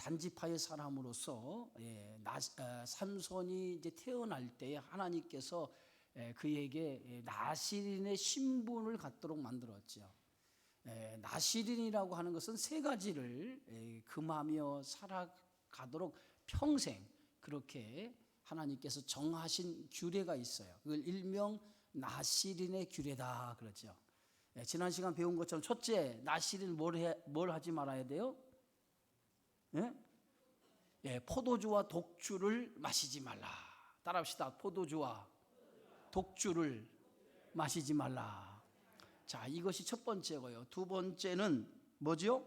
단지파의 사람으로서 삼손이 이제 태어날 때 하나님께서 그에게 나실인의 신분을 갖도록 만들었죠. 나실인이라고 하는 것은 세 가지를 금하며 살아가도록 평생 그렇게 하나님께서 정하신 규례가 있어요. 그걸 일명 나실인의 규례다 그러죠. 지난 시간 배운 것처럼 첫째, 나실인 뭘 하지 말아야 돼요? 포도주와 독주를 마시지 말라. 따라합시다. 포도주와 독주를 마시지 말라. 자, 이것이 첫 번째고요. 두 번째는 뭐죠?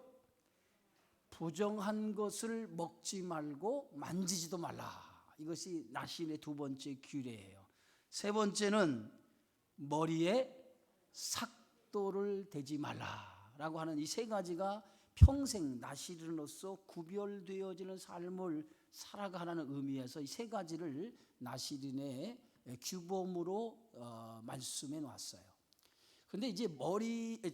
부정한 것을 먹지 말고 만지지도 말라. 이것이 나실의 두 번째 규례예요. 세 번째는 머리에 삭도를 대지 말라라고 하는 이 세 가지가 평생 나실인으로서 구별되어지는 삶을 살아가라는 의미에서 이 세 가지를 나실인의 규범으로 말씀해 놨어요. 근데 이제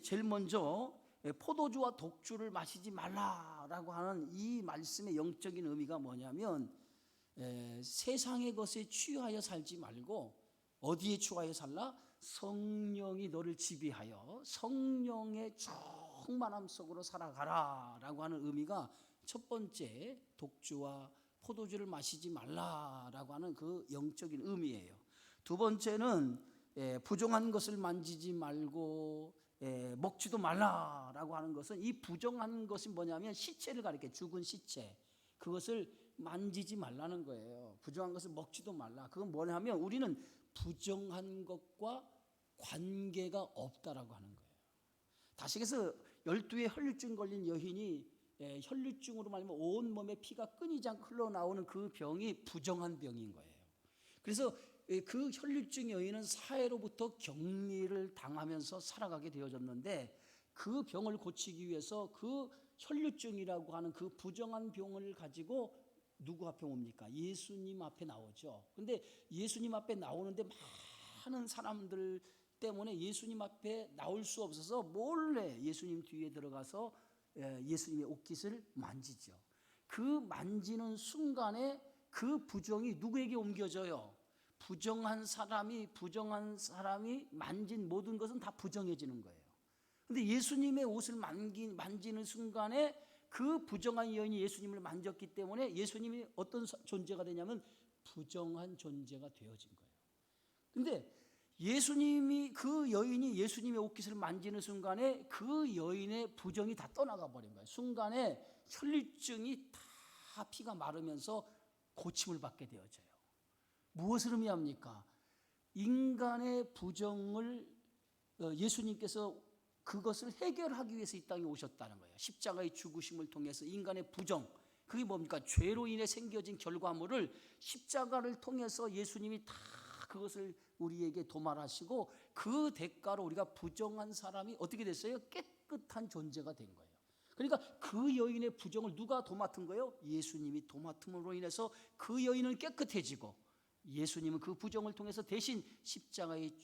제일 먼저 포도주와 독주를 마시지 말라라고 하는 이 말씀의 영적인 의미가 뭐냐면 세상의 것에 취하여 살지 말고 어디에 취하여 살라? 성령이 너를 지배하여 성령의 충만함 속으로 살아가라라고 하는 의미가 첫 번째 독주와 포도주를 마시지 말라라고 하는 그 영적인 의미예요. 두 번째는 부정한 것을 만지지 말고 먹지도 말라라고 하는 것은 이 부정한 것이 뭐냐면 시체를 가리켜 죽은 시체 그것을 만지지 말라는 거예요. 부정한 것을 먹지도 말라. 그건 뭐냐면 우리는 부정한 것과 관계가 없다라고 하는 거예요. 다시해서 12의 혈류증 걸린 여인이 혈류증으로 말하면 온몸에 피가 끊이지 않고 흘러나오는 그 병이 부정한 병인 거예요. 그래서 그 혈류증 여인은 사회로부터 격리를 당하면서 살아가게 되어졌는데 그 병을 고치기 위해서 그 혈류증이라고 하는 그 부정한 병을 가지고 누구 앞에 옵니까? 예수님 앞에 나오죠. 근데 예수님 앞에 나오는데 많은 사람들 때문에 예수님 앞에 나올 수 없어서 몰래 예수님 뒤에 들어가서 예수님의 옷깃을 만지죠. 그 만지는 순간에 그 부정이 누구에게 옮겨져요? 부정한 사람이 만진 모든 것은 다 부정해지는 거예요. 근데 예수님의 옷을 만지는 순간에 그 부정한 여인이 예수님을 만졌기 때문에 예수님이 어떤 존재가 되냐면 부정한 존재가 되어진 거예요. 근데 그 여인이 예수님의 옷깃을 만지는 순간에 그 여인의 부정이 다 떠나가 버린 거예요. 순간에 혈류증이 다 피가 마르면서 고침을 받게 되어져요. 무엇을 의미합니까? 인간의 부정을 예수님께서 그것을 해결하기 위해서 이 땅에 오셨다는 거예요. 십자가의 죽으심을 통해서 인간의 부정, 그게 뭡니까? 죄로 인해 생겨진 결과물을 십자가를 통해서 예수님이 다 그것을 우리에게 도말하시고 그 대가로 우리가 부정한 사람이 어떻게 됐어요? 깨끗한 존재가 된 거예요. 그러니까 그 여인의 부정을 누가 도맡은 거예요? 예수님이 도맡음으로 인해서 그 여인은 깨끗해지고 예수님은 그 부정을 통해서 대신 십자가의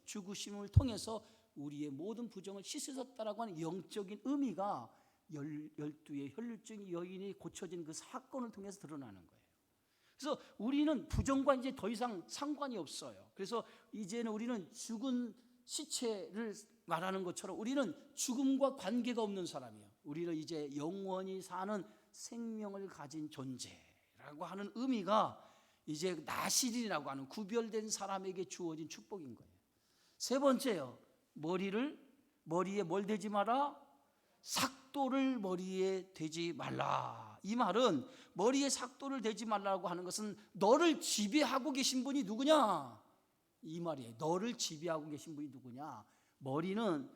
죽으심을 통해서 우리의 모든 부정을 씻으셨다라고 하는 영적인 의미가 12의 혈류증 여인이 고쳐진 그 사건을 통해서 드러나는 거예요. 그래서 우리는 부정과 이제 더 이상 상관이 없어요. 그래서 이제는 우리는 죽은 시체를 말하는 것처럼 우리는 죽음과 관계가 없는 사람이에요. 우리는 이제 영원히 사는 생명을 가진 존재라고 하는 의미가 이제 나실이라고 하는 구별된 사람에게 주어진 축복인 거예요. 세 번째요. 머리에 뭘 대지 마라? 삭도를 머리에 대지 말라. 이 말은 머리에 삭도를 대지 말라고 하는 것은 너를 지배하고 계신 분이 누구냐? 이 말이에요. 너를 지배하고 계신 분이 누구냐? 머리는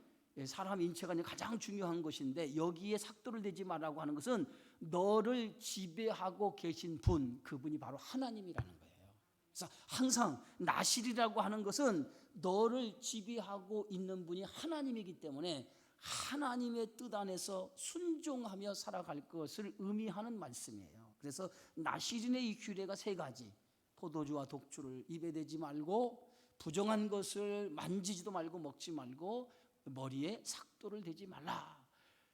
사람 인체가 가장 중요한 것인데 여기에 삭도를 대지 말라고 하는 것은 너를 지배하고 계신 분, 그분이 바로 하나님이라는 거예요. 그래서 항상 나실이라고 하는 것은 너를 지배하고 있는 분이 하나님이기 때문에 하나님의 뜻 안에서 순종하며 살아갈 것을 의미하는 말씀이에요. 그래서 나실인의 이 규례가 세 가지. 포도주와 독주를 입에 대지 말고 부정한 것을 만지지도 말고 먹지 말고 머리에 삭도를 대지 말라.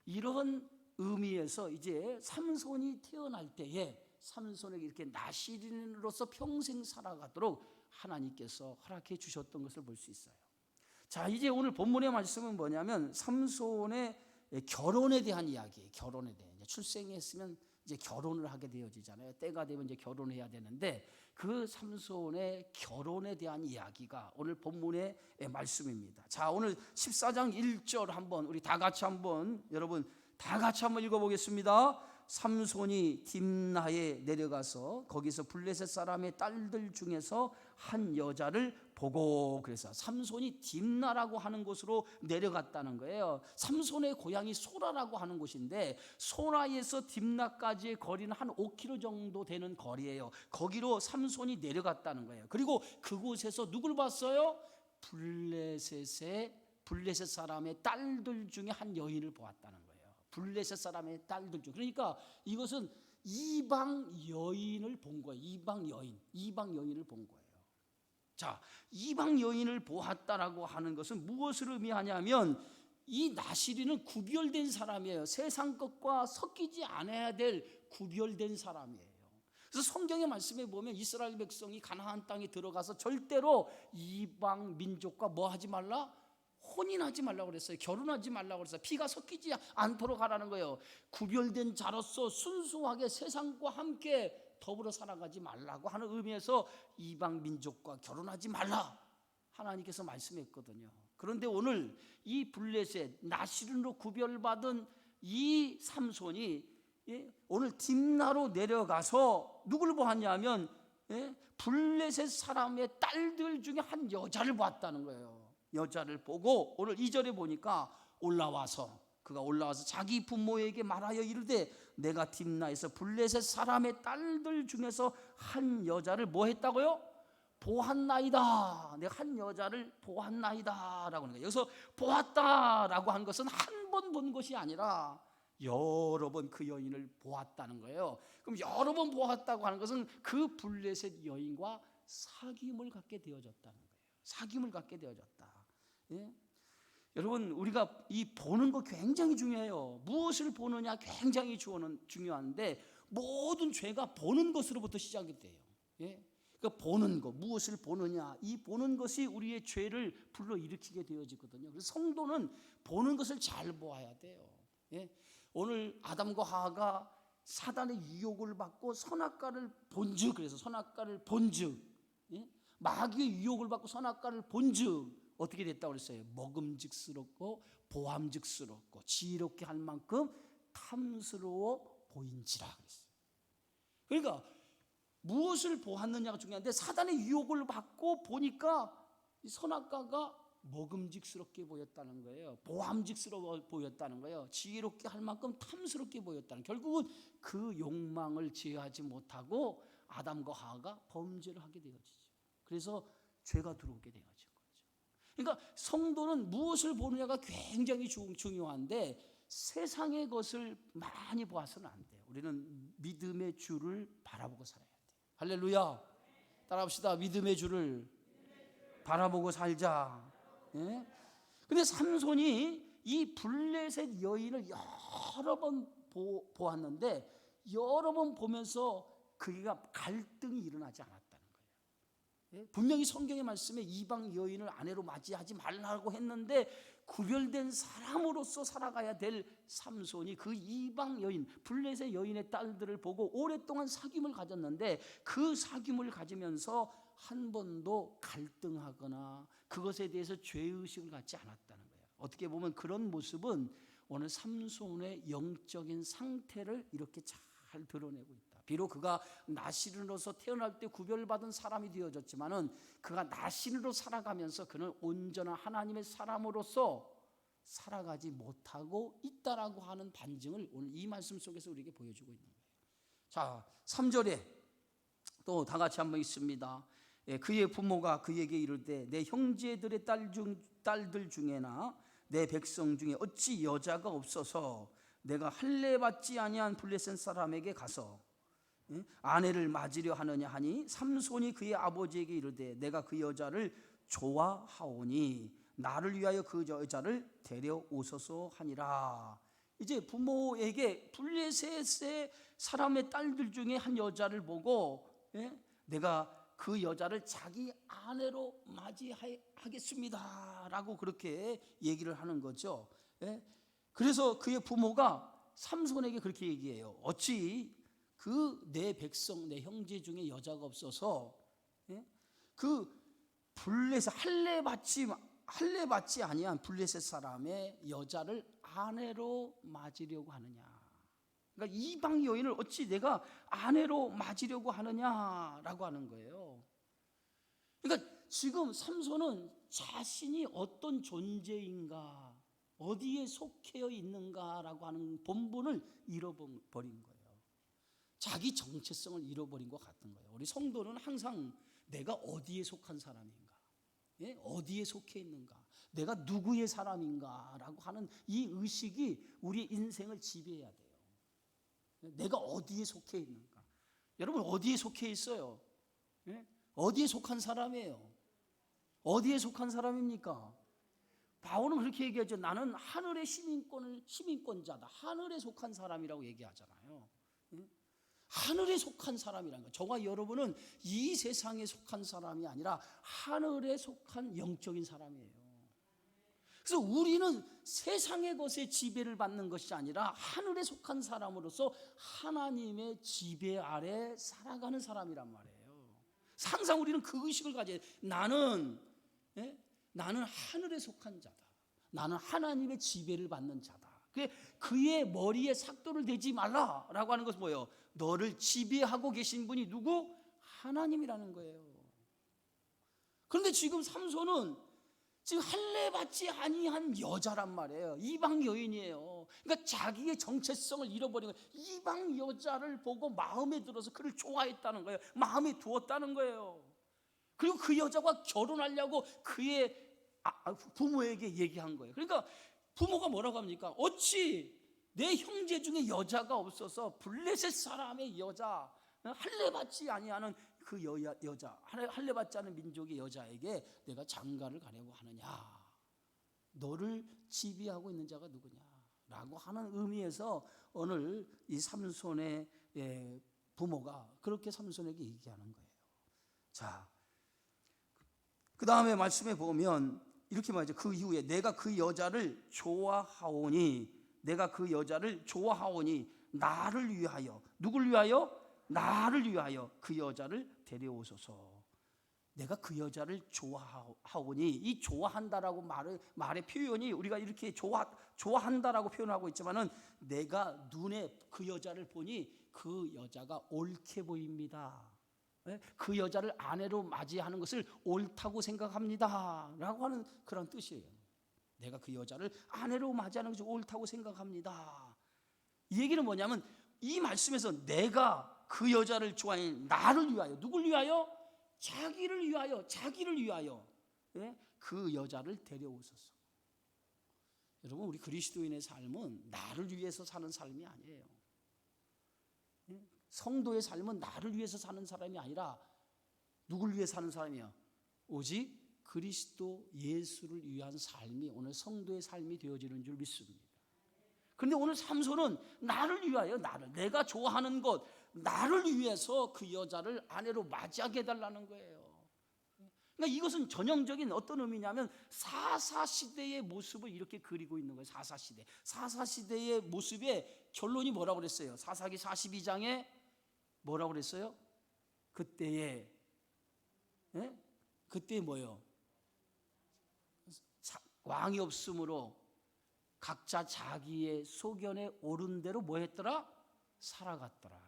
이런 의미에서 이제 삼손이 태어날 때에 삼손에게 이렇게 나시린으로서 평생 살아가도록 하나님께서 허락해 주셨던 것을 볼 수 있어요. 자, 이제 오늘 본문의 말씀은 뭐냐면 삼손의 결혼에 대한 이야기예요. 결혼에 대한. 출생했으면 이제 결혼을 하게 되어지잖아요. 때가 되면 이제 결혼해야 되는데 그 삼손의 결혼에 대한 이야기가 오늘 본문의 말씀입니다. 자, 오늘 14장 1절 한번 우리 다 같이 한번 여러분 다 같이 한번 읽어보겠습니다. 삼손이 딥나에 내려가서 거기서 블레셋 사람의 딸들 중에서 한 여자를 보고, 그래서 삼손이 딥나라고 하는 곳으로 내려갔다는 거예요. 삼손의 고향이 소라라고 하는 곳인데 소라에서 딥나까지의 거리는 한 5km 정도 되는 거리예요. 거기로 삼손이 내려갔다는 거예요. 그리고 그곳에서 누굴 봤어요? 블레셋 사람의 딸들 중에 한 여인을 보았다는 거예요. 블레셋 사람의 딸들 중. 그러니까 이것은 이방 여인을 본 거예요. 이방 여인을 본 거예요. 자, 이방 여인을 보았다라고 하는 것은 무엇을 의미하냐면 이 나시린은 구별된 사람이에요. 세상 것과 섞이지 않아야 될 구별된 사람이에요. 그래서 성경의 말씀에 보면 이스라엘 백성이 가나안 땅에 들어가서 절대로 이방 민족과 뭐 하지 말라? 혼인하지 말라고 그랬어요. 결혼하지 말라고 그랬어요. 피가 섞이지 않도록 하라는 거예요. 구별된 자로서 순수하게 세상과 함께 더불어 살아가지 말라고 하는 의미에서 이방 민족과 결혼하지 말라 하나님께서 말씀했거든요. 그런데 오늘 이 블레셋 나시린으로 구별받은 이 삼손이 오늘 딥나로 내려가서 누굴 보았냐면 블레셋 사람의 딸들 중에 한 여자를 봤다는 거예요. 여자를 보고 오늘 2절에 보니까 그가 올라와서 자기 부모에게 말하여 이르되 내가 딥나에서 블레셋 사람의 딸들 중에서 한 여자를 뭐 했다고요? 보았나이다. 내가 한 여자를 보았나이다 라고 하는 거예요. 여기서 보았다라고 한 것은 한 번 본 것이 아니라 여러 번 그 여인을 보았다는 거예요. 그럼 여러 번 보았다고 하는 것은 그 블레셋 여인과 사귐을 갖게 되어졌다는 거예요. 사귐을 갖게 되어졌다. 예? 여러분, 우리가 이 보는 거 굉장히 중요해요. 무엇을 보느냐 굉장히 중요한데 모든 죄가 보는 것으로부터 시작이 돼요. 예? 그러니까 보는 거, 무엇을 보느냐, 이 보는 것이 우리의 죄를 불러일으키게 되어지거든요. 그래서 성도는 보는 것을 잘 보아야 돼요. 예? 오늘 아담과 하와가 사단의 유혹을 받고 선악과를 본즉, 그래서 선악과를 본즉, 예? 마귀의 유혹을 받고 선악과를 본즉 어떻게 됐다고 그랬어요? 먹음직스럽고 보암직스럽고 지혜롭게 할 만큼 탐스러워 보인지라 그랬어요. 그러니까 무엇을 보았느냐가 중요한데 사단의 유혹을 받고 보니까 이 선악과가 먹음직스럽게 보였다는 거예요. 보암직스러워 보였다는 거예요. 지혜롭게 할 만큼 탐스럽게 보였다는, 결국은 그 욕망을 제어하지 못하고 아담과 하와가 범죄를 하게 되어지죠. 그래서 죄가 들어오게 되어진 거죠. 그러니까 성도는 무엇을 보느냐가 굉장히 중요한데 세상의 것을 많이 보아서는 안 돼요. 우리는 믿음의 주를 바라보고 살아야 돼요. 할렐루야. 따라합시다. 믿음의 주를 바라보고 살자. 예? 근데 삼손이 이 블레셋 여인을 여러 번 보았는데 여러 번 보면서 그가 갈등이 일어나지 않았다는 거예요. 분명히 성경의 말씀에 이방 여인을 아내로 맞이하지 말라고 했는데 구별된 사람으로서 살아가야 될 삼손이 그 이방 여인, 블레셋 여인의 딸들을 보고 오랫동안 사귐을 가졌는데 그 사귐을 가지면서 한 번도 갈등하거나 그것에 대해서 죄의식을 갖지 않았다는 거예요. 어떻게 보면 그런 모습은 오늘 삼손의 영적인 상태를 이렇게 잘 드러내고 있다. 비록 그가 나시린으로서 태어날 때 구별받은 사람이 되어졌지만은 그가 나시린으로 살아가면서 그는 온전한 하나님의 사람으로서 살아가지 못하고 있다라고 하는 반증을 오늘 이 말씀 속에서 우리에게 보여주고 있는 거예요. 자, 3절에 또 다 같이 한번 읽습니다. 그의 부모가 그에게 이르되 내 형제들의 딸들 중에나 내 백성 중에 어찌 여자가 없어서 내가 할례 받지 아니한 블레셋 사람에게 가서 아내를 맞으려 하느냐 하니 삼손이 그의 아버지에게 이르되 내가 그 여자를 좋아하오니 나를 위하여 그 여자를 데려오소서 하니라. 이제 부모에게 블레셋의 사람의 딸들 중에 한 여자를 보고 내가 그 여자를 자기 아내로 맞이하겠습니다 라고 그렇게 얘기를 하는 거죠. 그래서 그의 부모가 삼손에게 그렇게 얘기해요. 어찌 그 내 백성 내 형제 중에 여자가 없어서 그 블레셋 할례 받지 아니한 블레셋 사람의 여자를 아내로 맞으려고 하느냐. 그러니까 이방 여인을 어찌 내가 아내로 맞으려고 하느냐라고 하는 거예요. 그러니까 지금 삼손은 자신이 어떤 존재인가, 어디에 속해 있는가라고 하는 본분을 잃어버린 거예요. 자기 정체성을 잃어버린 것 같은 거예요. 우리 성도는 항상 내가 어디에 속한 사람인가, 어디에 속해 있는가, 내가 누구의 사람인가라고 하는 이 의식이 우리의 인생을 지배해야 돼요. 내가 어디에 속해 있는가. 여러분 어디에 속해 있어요? 어디에 속한 사람이에요? 어디에 속한 사람입니까? 바울은 그렇게 얘기하죠. 나는 하늘의 시민권자다. 하늘에 속한 사람이라고 얘기하잖아요. 하늘에 속한 사람이라는 거예요. 저와 여러분은 이 세상에 속한 사람이 아니라 하늘에 속한 영적인 사람이에요. 그래서 우리는 세상의 것에 지배를 받는 것이 아니라 하늘에 속한 사람으로서 하나님의 지배 아래 살아가는 사람이란 말이에요. 항상 우리는 그 의식을 가져야 돼요. 나는 하늘에 속한 자다. 나는 하나님의 지배를 받는 자다. 그의 머리에 삭도를 대지 말라라고 하는 것은 뭐예요? 너를 지배하고 계신 분이 누구? 하나님이라는 거예요. 그런데 지금 삼손은 지금 할례 받지 아니한 여자란 말이에요. 이방 여인이에요. 그러니까 자기의 정체성을 잃어버린 거예요. 이방 여자를 보고 마음에 들어서 그를 좋아했다는 거예요. 마음에 두었다는 거예요. 그리고 그 여자와 결혼하려고 그의 부모에게 얘기한 거예요. 그러니까 부모가 뭐라고 합니까? 어찌 내 형제 중에 여자가 없어서 블레셋 사람의 여자, 할례 받지 아니하는 그 여자, 할례 받지 않은 민족의 여자에게 내가 장가를 가려고 하느냐? 너를 지배하고 있는 자가 누구냐? 라고 하는 의미에서 오늘 이 삼손의 부모가 그렇게 삼손에게 얘기하는 거예요. 자, 그 다음에 말씀에 보면 이렇게 말하죠. 그 이후에 내가 그 여자를 좋아하오니 나를 위하여, 누굴 위하여? 나를 위하여 그 여자를 데려오소서. 내가 그 여자를 좋아하오니, 이 좋아한다라고 말의 표현이 우리가 이렇게 좋아한다라고 표현하고 있지만은 내가 눈에 그 여자를 보니 그 여자가 옳게 보입니다. 그 여자를 아내로 맞이하는 것을 옳다고 생각합니다 라고 하는 그런 뜻이에요. 내가 그 여자를 아내로 맞이하는 것이 옳다고 생각합니다. 이 얘기는 뭐냐면 이 말씀에서 내가 그 여자를 좋아해 나를 위하여, 누굴 위하여? 자기를 위하여 그 여자를 데려오소서. 여러분 우리 그리스도인의 삶은 나를 위해서 사는 삶이 아니에요. 성도의 삶은 나를 위해서 사는 사람이 아니라 누굴 위해 사는 사람이야? 오직 그리스도 예수를 위한 삶이 오늘 성도의 삶이 되어지는 줄 믿습니다. 그런데 오늘 삼손은 나를 위하여, 내가 좋아하는 것, 나를 위해서 그 여자를 아내로 맞이하게 해달라는 거예요. 그러니까 이것은 전형적인 어떤 의미냐면 사사시대의 모습을 이렇게 그리고 있는 거예요. 사사시대의 모습의 결론이 뭐라고 그랬어요? 사사기 42장에 뭐라고 그랬어요? 그때에 뭐예요? 왕이 없으므로 각자 자기의 소견에 옳은 대로 뭐 했더라? 살아갔더라.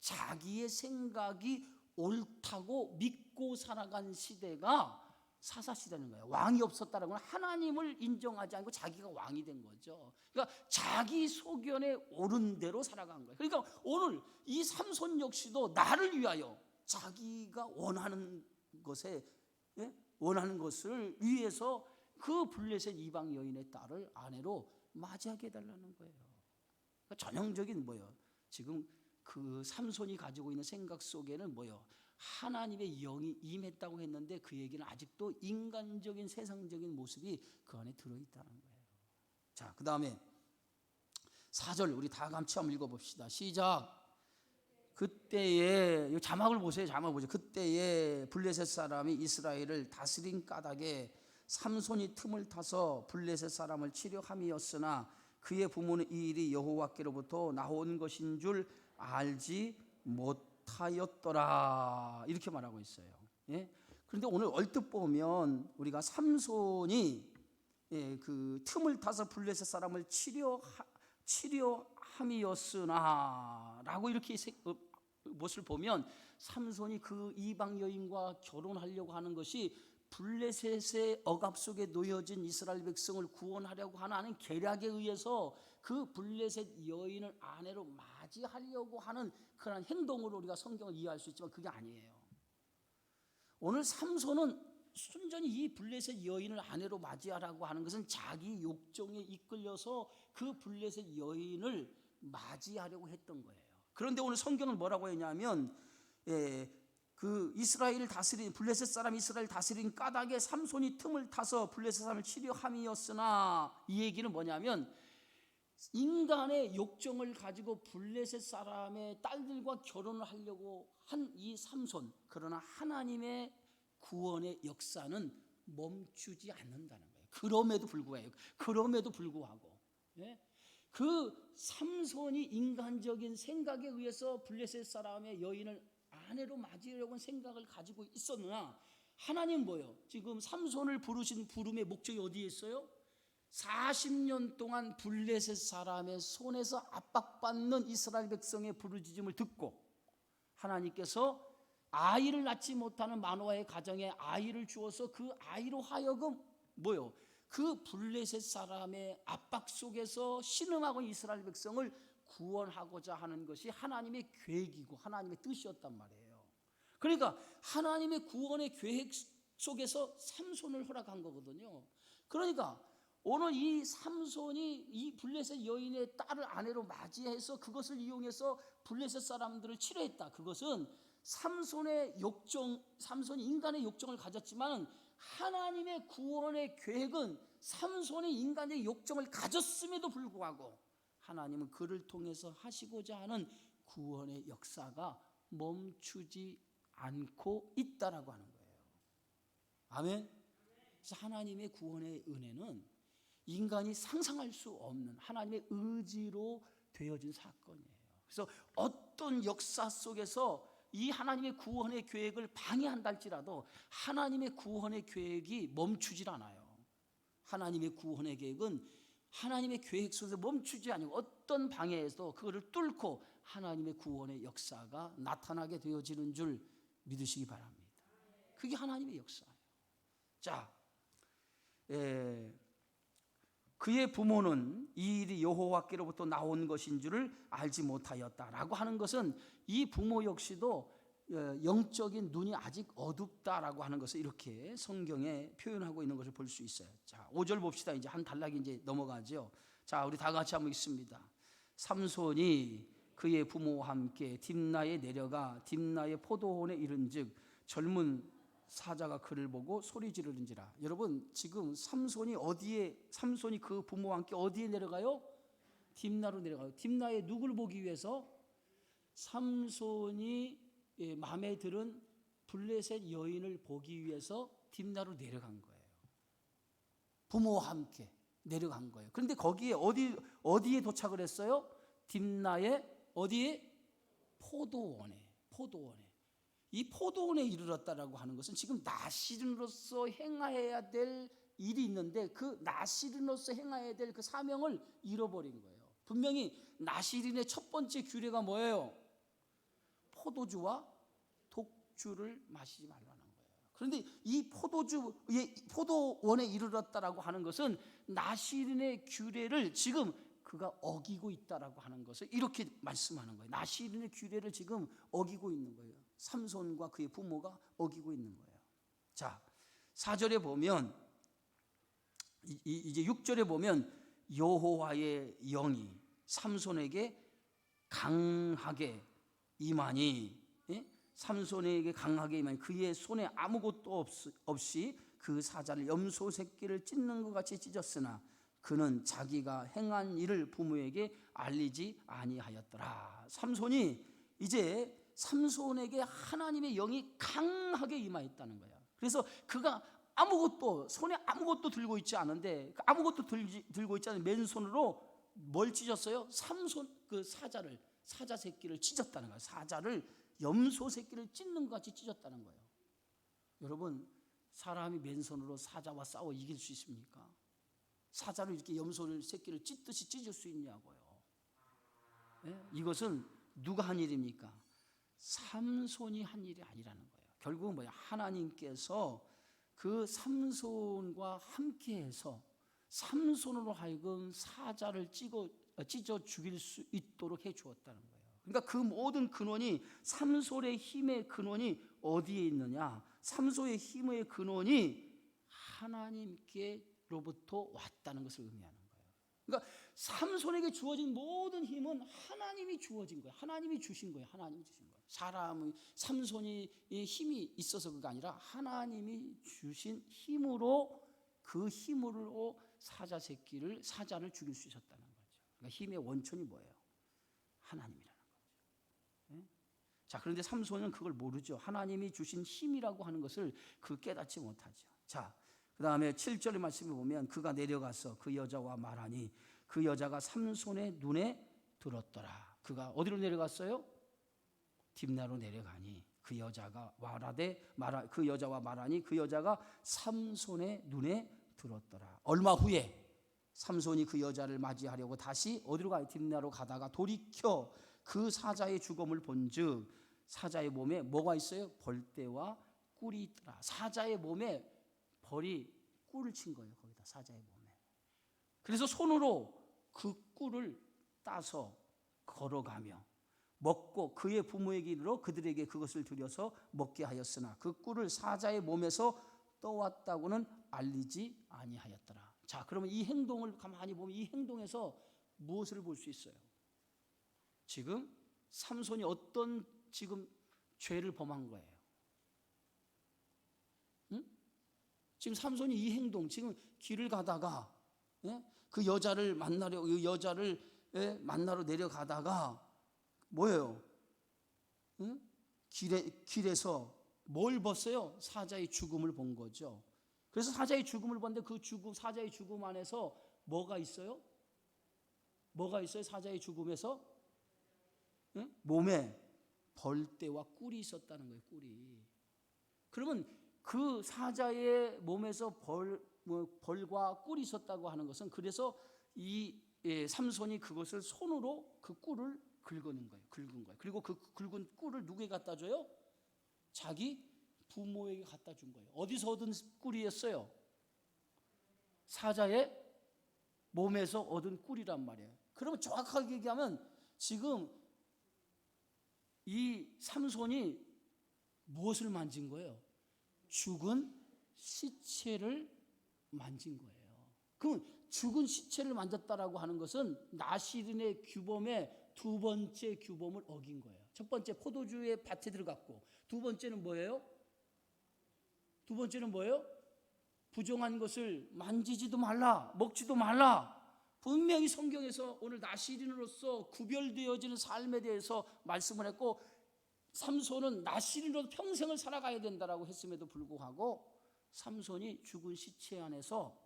자기의 생각이 옳다고 믿고 살아간 시대가 사사시대는 거예요. 왕이 없었다는 건 하나님을 인정하지 않고 자기가 왕이 된 거죠. 그러니까 자기 소견에 옳은 대로 살아간 거예요. 그러니까 오늘 이 삼손 역시도 나를 위하여 자기가 원하는 것을 위해서 그 블레셋 이방 여인의 딸을 아내로 맞이하게 해달라는 거예요. 그러니까 전형적인 뭐예요? 지금 그 삼손이 가지고 있는 생각 속에는 뭐예요? 하나님의 영이 임했다고 했는데 그 얘기는 아직도 인간적인 세상적인 모습이 그 안에 들어있다는 거예요. 자, 그 다음에 4절 우리 다 같이 한번 읽어봅시다. 시작. 그때에, 자막을 보세요. 자막을 보세요. 그때에 블레셋 사람이 이스라엘을 다스린 까닭에 삼손이 틈을 타서 블레셋 사람을 치려 함이었으나 그의 부모는 이 일이 여호와께로부터 나온 것인 줄 알지 못하였더라. 이렇게 말하고 있어요. 예? 그런데 오늘 얼뜻 보면 우리가 삼손이 그 틈을 타서 블레셋 사람을 치려 함이었으나 라고 이렇게 것을 보면 삼손이 그 이방 여인과 결혼하려고 하는 것이 블레셋의 억압 속에 놓여진 이스라엘 백성을 구원하려고 하는 계략에 의해서 그 블레셋 여인을 아내로 맞이하려고 하는 그런 행동으로 우리가 성경을 이해할 수 있지만 그게 아니에요. 오늘 삼손은 순전히 이 블레셋 여인을 아내로 맞이하라고 하는 것은 자기 욕정에 이끌려서 그 블레셋 여인을 맞이하려고 했던 거예요. 그런데 오늘 성경은 뭐라고 했냐면 그 이스라엘을 다스린 블레셋 사람 이스라엘 다스린 까닭에 삼손이 틈을 타서 블레셋 사람을 치려 함이었으나, 이 얘기는 뭐냐면 인간의 욕정을 가지고 블레셋 사람의 딸들과 결혼을 하려고 한 이 삼손, 그러나 하나님의 구원의 역사는 멈추지 않는다는 거예요. 그럼에도 불구하고 그 삼손이 인간적인 생각에 의해서 블레셋 사람의 여인을 아내로 맞이하려고 생각을 가지고 있었느냐, 하나님 뭐예요? 지금 삼손을 부르신 부름의 목적이 어디에 있어요? 40년 동안 블레셋 사람의 손에서 압박받는 이스라엘 백성의 부르짖음을 듣고 하나님께서 아이를 낳지 못하는 마노아의 가정에 아이를 주어서 그 아이로 하여금 뭐요? 그 블레셋 사람의 압박 속에서 신음하고 이스라엘 백성을 구원하고자 하는 것이 하나님의 계획이고 하나님의 뜻이었단 말이에요. 그러니까 하나님의 구원의 계획 속에서 삼손을 허락한 거거든요. 그러니까 오늘 이 삼손이 이 블레셋 여인의 딸을 아내로 맞이해서 그것을 이용해서 블레셋 사람들을 치료했다. 그것은 삼손이 인간의 욕정을 가졌지만 하나님의 구원의 계획은 삼손이 인간의 욕정을 가졌음에도 불구하고 하나님은 그를 통해서 하시고자 하는 구원의 역사가 멈추지 않고 있다라고 하는 거예요. 아멘. 그래서 하나님의 구원의 은혜는 인간이 상상할 수 없는 하나님의 의지로 되어진 사건이에요. 그래서 어떤 역사 속에서 이 하나님의 구원의 계획을 방해한다 할지라도 하나님의 구원의 계획이 멈추질 않아요. 하나님의 구원의 계획은 하나님의 계획 속에서 멈추지 않고 어떤 방해에서 그거를 뚫고 하나님의 구원의 역사가 나타나게 되어지는 줄 믿으시기 바랍니다. 그게 하나님의 역사예요. 자, 그의 부모는 이 일이 여호와께로부터 나온 것인 줄을 알지 못하였다라고 하는 것은 이 부모 역시도 영적인 눈이 아직 어둡다라고 하는 것을 이렇게 성경에 표현하고 있는 것을 볼 수 있어요. 자, 5절 봅시다. 이제 한 단락이 이제 넘어가죠. 자, 우리 다 같이 한번 읽습니다. 삼손이 그의 부모와 함께 딥나에 내려가 딥나의 포도원에 이른즉 젊은 사자가 그를 보고 소리 지르는지라. 여러분, 지금 삼손이 그 부모와 함께 어디에 내려가요? 딥나로 내려가요. 딥나에 누구를 보기 위해서? 삼손이 마음에 들은 블레셋 여인을 보기 위해서 딥나로 내려간 거예요. 부모와 함께 내려간 거예요. 그런데 거기에 어디에 도착을 했어요? 딥나의 어디에? 포도원에. 이 포도원에 이르렀다라고 하는 것은 지금 나시린으로서 행해야 될 일이 있는데 그 나시린으로서 행해야 될 그 사명을 잃어버린 거예요. 분명히 나시린의 첫 번째 규례가 뭐예요? 포도주와 독주를 마시지 말라는 거예요. 그런데 이 포도원에 이르렀다라고 하는 것은 나시린의 규례를 지금 그가 어기고 있다라고 하는 것을 이렇게 말씀하는 거예요. 나시린의 규례를 지금 어기고 있는 거예요. 삼손과 그의 부모가 어기고 있는 거예요. 자, 4절에 보면 이제 6절에 보면 여호와의 영이 삼손에게 강하게 임하니, 삼손에게 강하게 임하니 그의 손에 아무것도 없이 그 사자를 염소 새끼를 찢는 것 같이 찢었으나 그는 자기가 행한 일을 부모에게 알리지 아니하였더라. 삼손이 이제 삼손에게 하나님의 영이 강하게 임하였다는 거야. 그래서 그가 손에 아무것도 들고 있지 않은데, 아무것도 들고 있지 않은 맨손으로 뭘 찢었어요? 삼손 그 사자 새끼를 찢었다는 거예요. 사자를, 염소 새끼를 찢는 것 같이 찢었다는 거예요. 여러분, 사람이 맨손으로 사자와 싸워 이길 수 있습니까? 사자를 이렇게 염소 새끼를 찢듯이 찢을 수 있냐고요. 네? 이것은 누가 한 일입니까? 삼손이 한 일이 아니라는 거예요. 결국은 뭐야? 하나님께서 그 삼손과 함께해서 삼손으로 하여금 사자를 찢어 죽일 수 있도록 해 주었다는 거예요. 그러니까 그 모든 근원이, 삼손의 힘의 근원이 어디에 있느냐? 삼손의 힘의 근원이 하나님께로부터 왔다는 것을 의미하는 거예요. 그러니까 삼손에게 주어진 모든 힘은 하나님이 주어진 거예요. 하나님이 주신 거예요. 하나님이 주신 거예요. 삼손이 힘이 있어서 그가 아니라 하나님이 주신 힘으로, 그 힘으로 사자를 죽일 수 있었다는 거죠. 그러니까 힘의 원천이 뭐예요? 하나님이라는 거죠. 자, 그런데 삼손은 그걸 모르죠. 하나님이 주신 힘이라고 하는 것을 깨닫지 못하죠. 자, 그 다음에 7절의 말씀을 보면 그가 내려가서 그 여자와 말하니 그 여자가 삼손의 눈에 들었더라. 그가 어디로 내려갔어요? 딥나로 내려가니 그 여자와 말하니 그 여자가 삼손의 눈에 들었더라. 얼마 후에 삼손이 그 여자를 맞이하려고 다시 어디로 가요? 딥나로 가다가 돌이켜 그 사자의 죽음을 본즉 사자의 몸에 뭐가 있어요? 벌떼와 꿀이 있더라. 사자의 몸에 벌이 꿀을 친 거예요. 거기다 사자의 몸에. 그래서 손으로 그 꿀을 따서 걸어가며 먹고 그의 부모에게 이르러 그들에게 그것을 드려서 먹게 하였으나 그 꿀을 사자의 몸에서 떠왔다고는 알리지 아니하였더라. 자, 그러면 이 행동을 가만히 보면 이 행동에서 무엇을 볼 수 있어요? 지금 삼손이 어떤 지금 죄를 범한 거예요? 응? 지금 삼손이 이 행동, 지금 길을 가다가 그 여자를 만나러 내려가다가 뭐예요? 응? 길에서 뭘 봤어요? 사자의 죽음을 본 거죠. 그래서 사자의 죽음을 봤는데 사자의 죽음 안에서 뭐가 있어요? 뭐가 있어요? 사자의 죽음에서? 응? 몸에 벌떼와 꿀이 있었다는 거예요. 꿀이. 그러면 그 사자의 몸에서 벌과 꿀이 있었다고 하는 것은, 그래서 삼손이 그것을 손으로 그 꿀을 긁은 거예요. 그리고 그 긁은 꿀을 누구에게 갖다 줘요? 자기 부모에게 갖다 준 거예요. 어디서 얻은 꿀이었어요? 사자의 몸에서 얻은 꿀이란 말이에요. 그러면 정확하게 얘기하면 지금 이 삼손이 무엇을 만진 거예요? 죽은 시체를 만진 거예요. 그럼 죽은 시체를 만졌다라고 하는 것은 나시린의 규범의 두 번째 규범을 어긴 거예요. 첫 번째, 포도주의 밭에 들어갔고, 두 번째는 뭐예요? 부정한 것을 만지지도 말라, 먹지도 말라. 분명히 성경에서 오늘 나시린으로서 구별되어지는 삶에 대해서 말씀을 했고, 삼손은 나시린으로 평생을 살아가야 된다라고 했음에도 불구하고 삼손이 죽은 시체 안에서,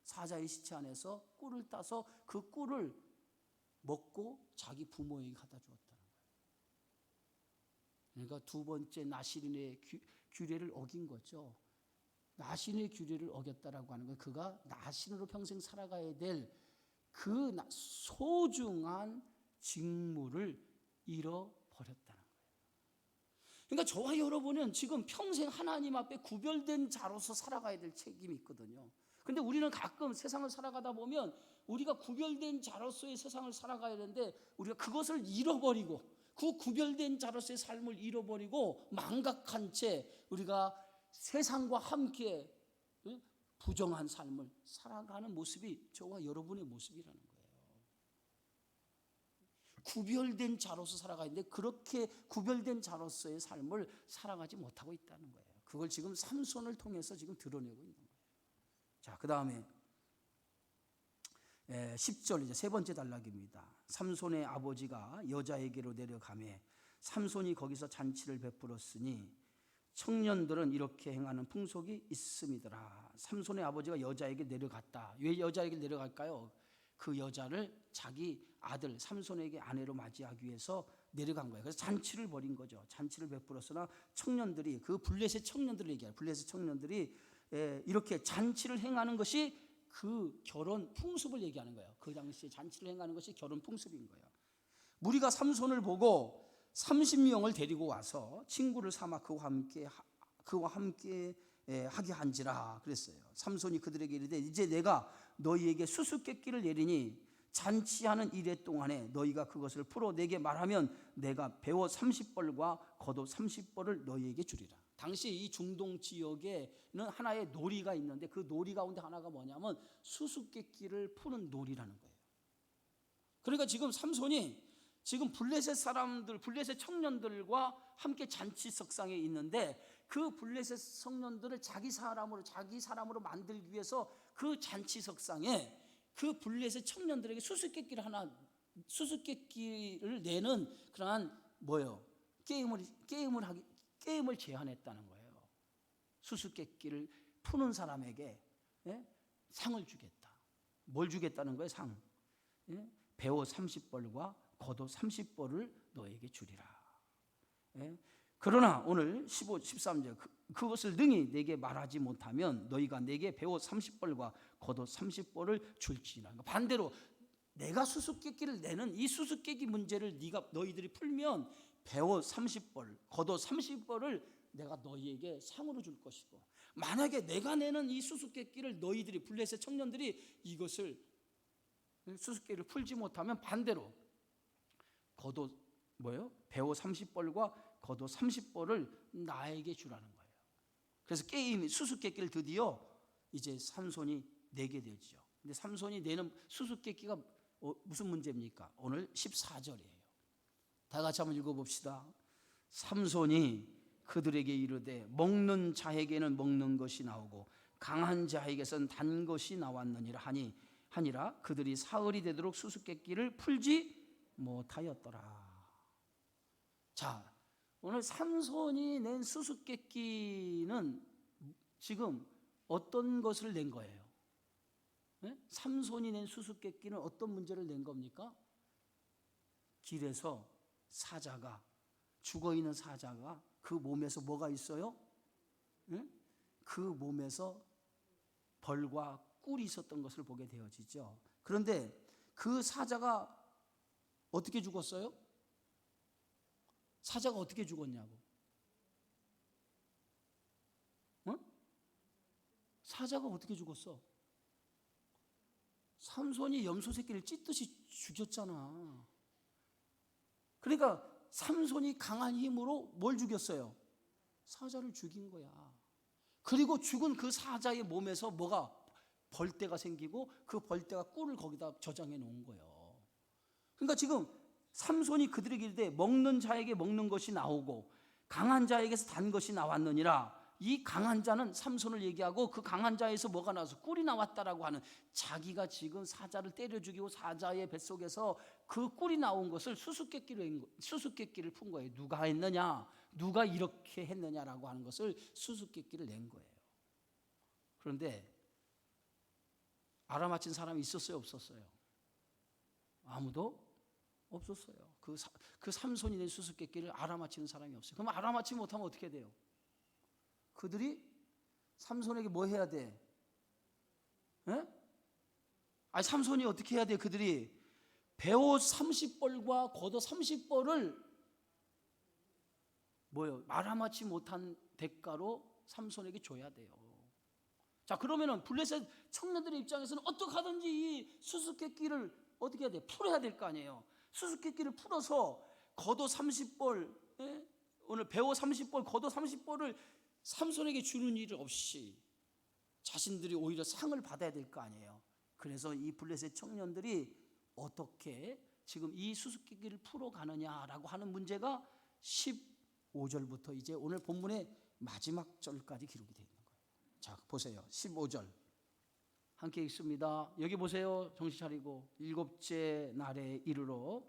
사자의 시체 안에서 꿀을 따서 그 꿀을 먹고 자기 부모에게 갖다 주었다는 거예요. 그러니까 두 번째 나시린의 규례를 어긴 거죠. 나시린의 규례를 어겼다라고 하는 건 그가 나시린으로 평생 살아가야 될 그 소중한 직무를 잃어버렸다는 거예요. 그러니까 저와 여러분은 지금 평생 하나님 앞에 구별된 자로서 살아가야 될 책임이 있거든요. 근데 우리는 가끔 세상을 살아가다 보면 우리가 구별된 자로서의 세상을 살아가야 되는데 우리가 그것을 잃어버리고, 그 구별된 자로서의 삶을 잃어버리고 망각한 채 우리가 세상과 함께 부정한 삶을 살아가는 모습이 저와 여러분의 모습이라는 거예요. 구별된 자로서 살아가야 되는데 그렇게 구별된 자로서의 삶을 살아가지 못하고 있다는 거예요. 그걸 지금 삼손을 통해서 지금 드러내고 있는 거예요. 자, 그 다음에 10절 이제 세 번째 단락입니다. 삼손의 아버지가 여자에게로 내려가매 삼손이 거기서 잔치를 베풀었으니 청년들은 이렇게 행하는 풍속이 있음이더라. 삼손의 아버지가 여자에게 내려갔다. 왜 여자에게 내려갈까요? 그 여자를 자기 아들 삼손에게 아내로 맞이하기 위해서 내려간 거예요. 그래서 잔치를 벌인 거죠. 잔치를 베풀었으나 청년들이, 그 블레셋 청년들을 얘기해요. 블레셋 청년들이 이렇게 잔치를 행하는 것이 그 결혼 풍습을 얘기하는 거예요. 그 당시에 잔치를 행하는 것이 결혼 풍습인 거예요. 무리가 삼손을 보고 30명을 데리고 와서 친구를 삼아 그와 함께 하게 한지라 그랬어요. 삼손이 그들에게 이르되 이제 내가 너희에게 수수께끼를 내리니 잔치하는 이래 동안에 너희가 그것을 풀어 내게 말하면 내가 배옷 30벌과 겉옷 30벌을 너희에게 주리라. 당시 이 중동 지역에는 하나의 놀이가 있는데 그 놀이 가운데 하나가 뭐냐면 수수께끼를 푸는 놀이라는 거예요. 그러니까 지금 삼손이 지금 블레셋 사람들, 블레셋 청년들과 함께 잔치석상에 있는데 그 블레셋 청년들을 자기 사람으로 만들기 위해서 그 잔치석상에 그 블레셋 청년들에게 수수께끼를 내는 그러한 게임을 제안했다는 거예요. 수수께끼를 푸는 사람에게 상을 주겠다. 뭘 주겠다는 거예요? 상. 배옷 30벌과 겉옷 30벌을 너에게 주리라. 그러나 오늘 15, 13절 그것을 능히 내게 말하지 못하면 너희가 내게 배옷 30벌과 겉옷 30벌을 줄지니라. 반대로 내가 수수께끼를 내는 이 수수께끼 문제를 너희들이 풀면 배옷 30벌, 겉옷 30벌을 내가 너희에게 상으로 줄 것이고, 만약에 내가 내는 이 수수께끼를 너희들이 블레셋 청년들이 이것을 수수께끼를 풀지 못하면 반대로 배옷 30벌과 겉옷 30벌을 나에게 주라는 거예요. 그래서 수수께끼를 드디어 이제 삼손이 내게 되죠. 근데 삼손이 내는 수수께끼가 무슨 문제입니까? 오늘 14절이에요. 다 같이 한번 읽어봅시다. 삼손이 그들에게 이르되 먹는 자에게는 먹는 것이 나오고 강한 자에게선 단 것이 나왔느니라 하니라. 그들이 사흘이 되도록 수수께끼를 풀지 못하였더라. 자, 오늘 삼손이 낸 수수께끼는 지금 어떤 것을 낸 거예요? 삼손이 낸 수수께끼는 어떤 문제를 낸 겁니까? 길에서 죽어있는 사자가 그 몸에서 뭐가 있어요? 그 몸에서 벌과 꿀이 있었던 것을 보게 되어지죠. 그런데 그 사자가 어떻게 죽었어요? 사자가 어떻게 죽었냐고. 사자가 어떻게 죽었어? 삼손이 염소 새끼를 찢듯이 죽였잖아. 그러니까 삼손이 강한 힘으로 뭘 죽였어요? 사자를 죽인 거야. 그리고 죽은 그 사자의 몸에서 벌떼가 생기고 그 벌떼가 꿀을 거기다 저장해 놓은 거예요. 그러니까 지금 삼손이 그들에게 이르되 먹는 자에게 먹는 것이 나오고 강한 자에게서 단 것이 나왔느니라. 이 강한 자는 삼손을 얘기하고 그 강한 자에서 뭐가 나와서 꿀이 나왔다라고 하는, 자기가 지금 사자를 때려 죽이고 사자의 뱃속에서 그 꿀이 나온 것을 수수께끼를 푼 거예요. 누가 했느냐, 누가 이렇게 했느냐라고 하는 것을 수수께끼를 낸 거예요. 그런데 알아맞힌 사람이 있었어요, 없었어요? 아무도 없었어요. 그 삼손이 낸 수수께끼를 알아맞히는 사람이 없어요. 그럼 알아맞히지 못하면 어떻게 돼요? 그들이 삼손에게 뭐 해야 돼? 삼손이 어떻게 해야 돼? 그들이 배옷 30벌과 겉옷 30벌을 알아맞지 못한 대가로 삼손에게 줘야 돼요. 자, 그러면은 블레셋 청년들의 입장에서는 어떻게 하든지 이 수수께끼를 어떻게 해야 돼? 풀어야 될 거 아니에요. 수수께끼를 풀어서 겉옷 30벌, 오늘 배옷 30벌, 겉옷 30벌을 삼손에게 주는 일 없이 자신들이 오히려 상을 받아야 될 거 아니에요. 그래서 이 블레셋 청년들이 어떻게 지금 이 수수께끼를 풀어가느냐라고 하는 문제가 15절부터 이제 오늘 본문의 마지막 절까지 기록이 되어 있는 거예요. 자, 보세요. 15절. 함께 읽습니다. 여기 보세요. 정신 차리고. 일곱째 날에 이르러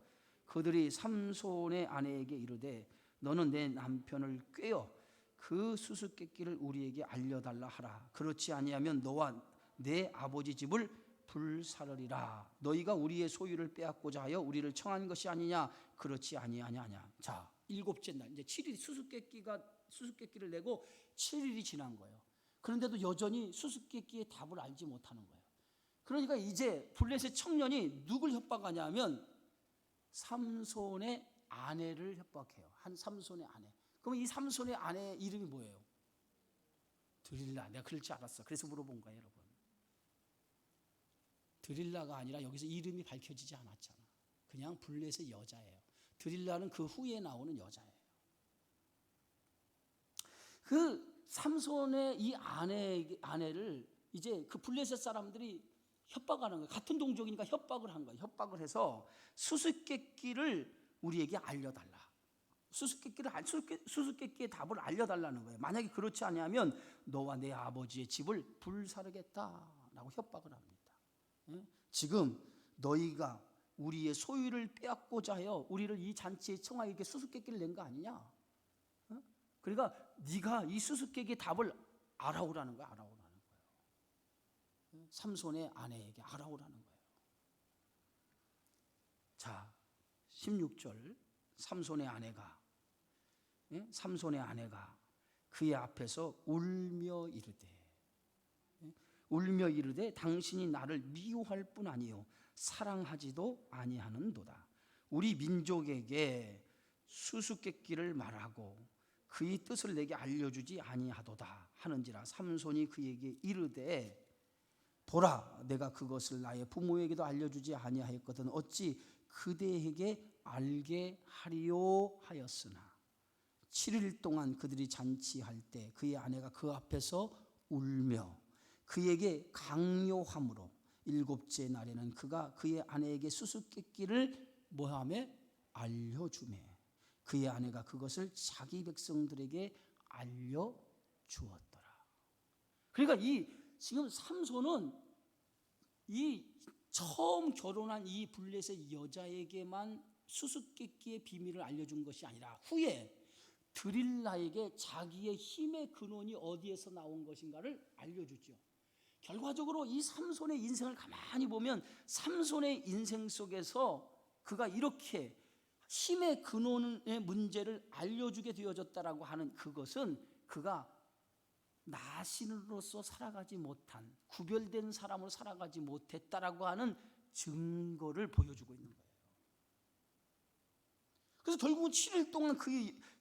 그들이 삼손의 아내에게 이르되 너는 내 남편을 꾀어 그 수수께끼를 우리에게 알려달라 하라. 그렇지 아니하면 너와 내 아버지 집을 불사르리라. 너희가 우리의 소유를 빼앗고자 하여 우리를 청한 것이 아니냐. 그렇지 아니하냐. 자, 일곱째 날 이제 7일 수수께끼를 내고 7일이 지난 거예요. 그런데도 여전히 수수께끼의 답을 알지 못하는 거예요. 그러니까 이제 블레셋 청년이 누굴 협박하냐면 삼손의 아내를 협박해요. 한 삼손의 아내. 그럼 이 삼손의 아내의 이름이 뭐예요? 드릴라. 내가 그럴 줄 알았어. 그래서 물어본 거예요, 여러분. 드릴라가 아니라 여기서 이름이 밝혀지지 않았잖아. 그냥 블레셋 여자예요. 드릴라는 그 후에 나오는 여자예요. 그 삼손의 이 아내를 이제 그 블레셋 사람들이 협박하는 거예요. 같은 동족이니까 협박을 한 거예요. 협박을 해서 수수께끼를 우리에게 알려달라. 수수께끼의 답을 알려달라는 거예요. 만약에 그렇지 않으면 너와 내 아버지의 집을 불사르겠다라고 협박을 합니다. 지금 너희가 우리의 소유를 빼앗고자 하여 우리를 이 잔치에 청하게 이렇게 수수께끼를 낸 거 아니냐? 그러니까 네가 이 수수께끼의 답을 알아오라는 거야. 삼손의 아내에게 알아오라는 거예요. 자, 16절 삼손의 아내가 그의 앞에서 울며 이르되 당신이 나를 미워할 뿐 아니요 사랑하지도 아니하는도다. 우리 민족에게 수수께끼를 말하고 그의 뜻을 내게 알려주지 아니하도다 하는지라. 삼손이 그에게 이르되 보라, 내가 그것을 나의 부모에게도 알려주지 아니하였거든 어찌 그대에게 알게 하리요 하였으나 7일 동안 그들이 잔치할 때 그의 아내가 그 앞에서 울며 그에게 강요함으로 일곱째 날에는 그가 그의 아내에게 수수께끼를 뭐하며 알려주매 그의 아내가 그것을 자기 백성들에게 알려주었더라. 그러니까 이 지금 삼손은 이 처음 결혼한 이 블레셋 여자에게만 수수께끼의 비밀을 알려준 것이 아니라 후에 드릴라에게 자기의 힘의 근원이 어디에서 나온 것인가를 알려주죠. 결과적으로 이 삼손의 인생을 가만히 보면 삼손의 인생 속에서 그가 이렇게 힘의 근원의 문제를 알려주게 되어졌다라고 하는 그것은 그가 나신으로서 살아가지 못한 구별된 사람으로 살아가지 못했다라고 하는 증거를 보여주고 있는 거예요. 그래서 결국은 7일 동안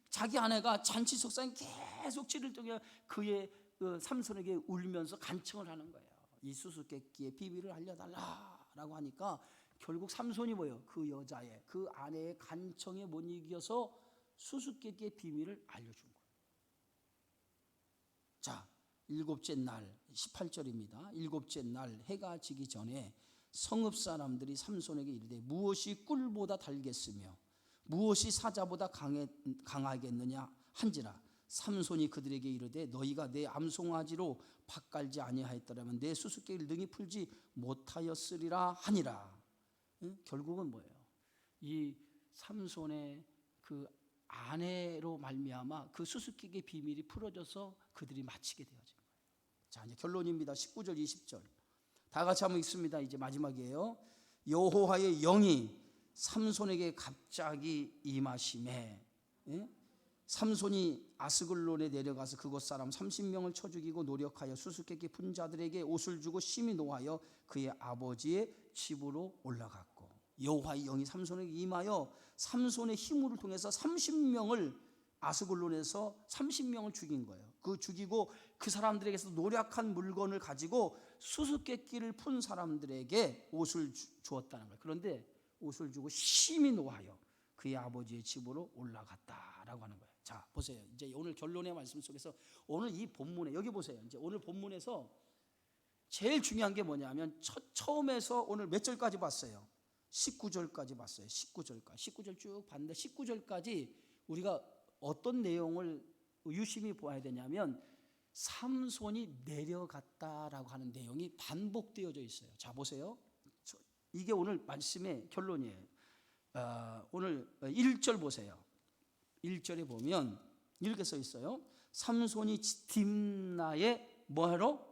자기 아내가 잔치 속상에 계속 7일 동안 그의 삼손에게 울면서 간청을 하는 거예요. 이 수수께끼의 비밀을 알려달라라고 하니까 결국 삼손이 뭐예요? 그 여자의 그 아내의 간청에 못 이겨서 수수께끼의 비밀을 알려준 거예요. 자, 일곱째 날 18절입니다. 일곱째 날 해가 지기 전에 성읍 사람들이 삼손에게 이르되 무엇이 꿀보다 달겠으며 무엇이 사자보다 강하겠느냐 한지라. 삼손이 그들에게 이르되 너희가 내 암송아지로 밭갈지 아니하였더라면 내 수수께끼를 능히 풀지 못하였으리라 하니라. 결국은 뭐예요? 이 삼손의 그 아내로 말미암아 그 수수께끼의 비밀이 풀어져서 그들이 마치게 되어진 거예요. 자, 이제 결론입니다. 19절 20절 다 같이 한번 읽습니다. 이제 마지막이에요. 여호와의 영이 삼손에게 갑자기 임하심에 삼손이 아스글론에 내려가서 그곳 사람 30명을 쳐 죽이고 노력하여 수수께끼 푼 자들에게 옷을 주고 심히 노하여 그의 아버지의 집으로 올라갔고 여호와의 영이 삼손에게 임하여 삼손의 힘을 통해서 30명을 아스글론에서 30명을 죽인 거예요. 그 죽이고 그 사람들에게서 노력한 물건을 가지고 수수께끼를 푼 사람들에게 옷을 주었다는 거예요. 그런데 옷을 주고 심히 노하여 그의 아버지의 집으로 올라갔다라고 하는 거예요. 자, 보세요. 이제 오늘 결론의 말씀 속에서 오늘 이 본문에 여기 보세요. 이제 오늘 본문에서 제일 중요한 게 뭐냐면 처음에서 오늘 몇 절까지 봤어요? 19절까지 봤어요. 19절 쭉 봤는데 19절까지 우리가 어떤 내용을 유심히 보아야 되냐면 삼손이 내려갔다라고 하는 내용이 반복되어져 있어요. 자, 보세요. 이게 오늘 말씀의 결론이에요. 오늘 1절 보세요. 1절에 보면 이렇게 써 있어요. 삼손이 딥나에 뭐하러?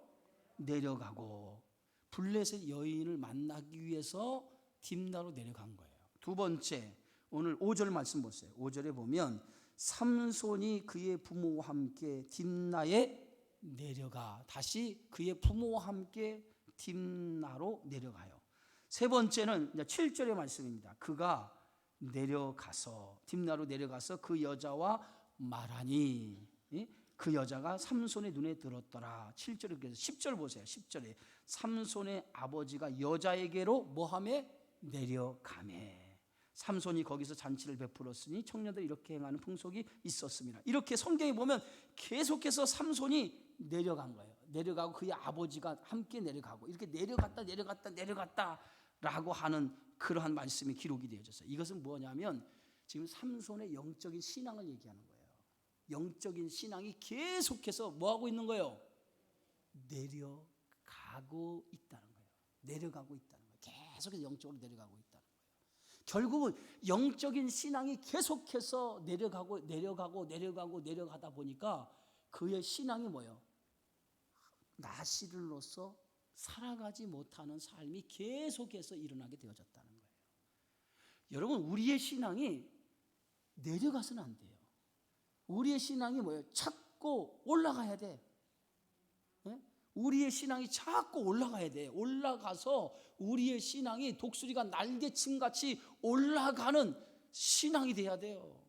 내려가고, 블레셋 여인을 만나기 위해서 딥나로 내려간 거예요. 두 번째, 오늘 5절 말씀 보세요. 5절에 보면 삼손이 그의 부모와 함께 딥나에 내려가, 다시 그의 부모와 함께 딥나로 내려가요. 세 번째는 7절의 말씀입니다. 그가 내려가서, 딥나로 내려가서 그 여자와 말하니, 그 여자가 삼손의 눈에 들었더라. 7절에, 그래서 10절 보세요. 10절에 삼손의 아버지가 여자에게로 뭐하매? 내려가매. 삼손이 거기서 잔치를 베풀었으니 청년들이 이렇게 행하는 풍속이 있었습니다. 이렇게 성경에 보면 계속해서 삼손이 내려간 거예요. 내려가고 그의 아버지가 함께 내려가고, 이렇게 내려갔다 라고 하는 그러한 말씀이 기록이 되어졌어요. 이것은 뭐냐면 지금 삼손의 영적인 신앙을 얘기하는 거예요. 영적인 신앙이 계속해서 뭐하고 있는 거예요? 내려가고 있다는 거예요. 내려가고 있다는 거예요. 계속해서 영적으로 내려가고 있다는 거예요. 결국은 영적인 신앙이 계속해서 내려가다 보니까 그의 신앙이 뭐예요? 나시를로서 살아가지 못하는 삶이 계속해서 일어나게 되어졌다는 거예요. 여러분, 우리의 신앙이 내려가서는 안 돼요. 우리의 신앙이 뭐예요? 자꾸 올라가야 돼. 우리의 신앙이 자꾸 올라가야 돼. 올라가서 우리의 신앙이 독수리가 날개침같이 올라가는 신앙이 돼야 돼요.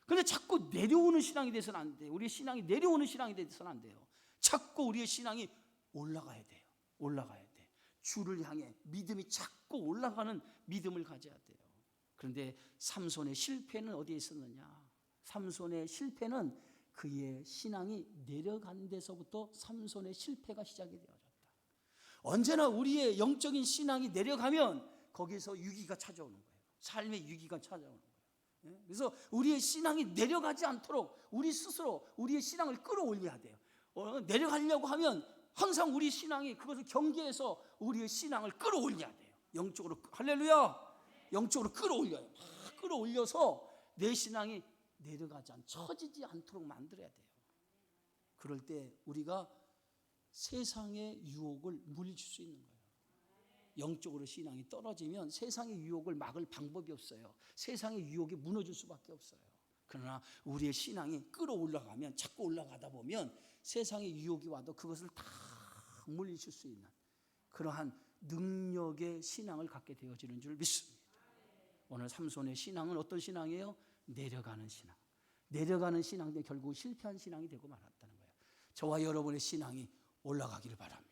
그런데 자꾸 내려오는 신앙이 돼서는 안 돼요. 우리의 신앙이 내려오는 신앙이 돼서는 안 돼요. 자꾸 우리의 신앙이 올라가야 돼요. 올라가야 돼. 주를 향해 믿음이 자꾸 올라가는 믿음을 가져야 돼요. 그런데 삼손의 실패는 어디에 있었느냐? 삼손의 실패는 그의 신앙이 내려간 데서부터 삼손의 실패가 시작이 되어졌다. 언제나 우리의 영적인 신앙이 내려가면 거기서 위기가 찾아오는 거예요. 삶의 위기가 찾아오는 거예요. 그래서 우리의 신앙이 내려가지 않도록 우리 스스로 우리의 신앙을 끌어올려야 돼요. 내려가려고 하면 항상 우리 신앙이 그것을 경계해서 우리의 신앙을 끌어올려야 돼요. 영적으로, 할렐루야! 영적으로 끌어올려요. 막 끌어올려서 내 신앙이 내려가지 처지지 않도록 만들어야 돼요. 그럴 때 우리가 세상의 유혹을 물리칠 수 있는 거예요. 영적으로 신앙이 떨어지면 세상의 유혹을 막을 방법이 없어요. 세상의 유혹이 무너질 수밖에 없어요. 그러나 우리의 신앙이 끌어올라가면, 자꾸 올라가다 보면 세상의 유혹이 와도 그것을 다 물리칠 수 있는 그러한 능력의 신앙을 갖게 되어지는 줄 믿습니다. 오늘 삼손의 신앙은 어떤 신앙이에요? 내려가는 신앙. 내려가는 신앙 때문에 결국 실패한 신앙이 되고 말았다는 거예요. 저와 여러분의 신앙이 올라가기를 바랍니다.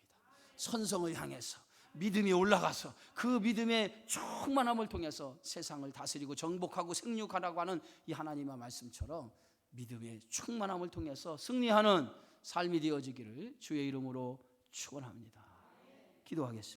선성을 향해서 믿음이 올라가서 그 믿음의 충만함을 통해서 세상을 다스리고 정복하고 생육하라고 하는 이 하나님의 말씀처럼 믿음의 충만함을 통해서 승리하는 삶이 되어지기를 주의 이름으로 축원합니다. 기도하겠습니다.